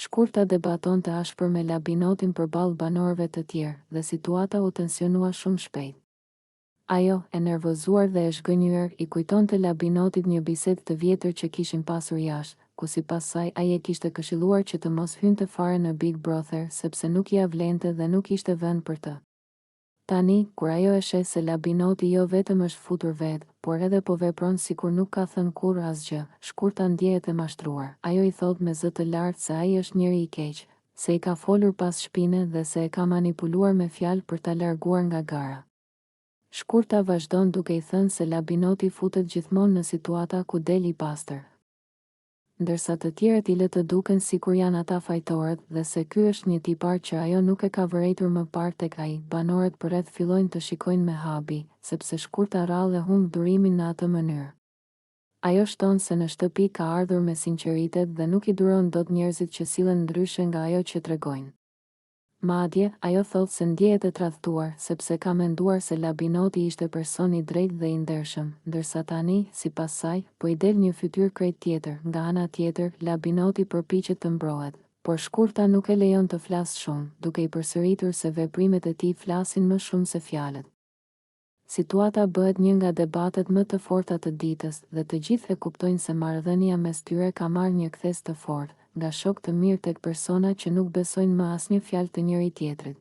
Shkurta debatonte ashpër me Labinotin përballë banorëve të tjerë dhe situata u tensionua shumë shpejt. Ajo, e nervozuar dhe e zhgënjur, i kujtonte Labinotit një bisedë të vjetër që kishin pasur jashtë, ku sipas saj ai e kishte këshilluar që të mos hynte fare në Big Brother sepse nuk ia vlente dhe nuk ishte vend për të. Tani, kur ajo e sheh se Labinoti jo vetëm është futur vetë, por edhe po vepron sikur nuk ka thënë kurrë asgjë, Shkurta ndjehet e mashtruar. Ajo i thot me zë të lartë se ai është njeri i keq, se i ka folur pas shpine dhe se e ka manipuluar me fjalë për ta larguar nga gara. Shkurta vazhdon duke i thënë se Labinoti futet gjithmonë në situata ku del i pastër, ndërsa të tjerët i lë të duken sikur janë ata fajtorët dhe se ky është një tipar që ajo nuk e ka vërejtur më parë tek ai. Banorët përreth fillojnë të shikojnë me habi, sepse Shkurta rrallë e humb durimin në atë mënyrë. Ajo shton se në shtëpi ka ardhur me sinqeritet dhe nuk i duron dot njerëzit që sillen ndryshe nga ajo që tregojnë. Madje, ajo thot se ndjehet e tradhtuar sepse ka menduar se Labinoti ishte person i drejtë dhe i ndershëm, ndërsa tani, sipas saj, po i del një fytyrë krejt tjetër. Nga ana tjetër, Labinoti përpiqet të mbrohet, por Shkurta nuk e lejon të flasë shumë, duke i përsëritur se veprimet e tij flasin më shumë se fjalët. Situata bëhet një nga debatet më të forta të ditës dhe të gjithë e kuptojnë se marrëdhënia mes tyre ka marrë një kthes të fortë, nga shok të mirë tek persona që nuk besojnë më asnjë fjalë të njëri tjetrit.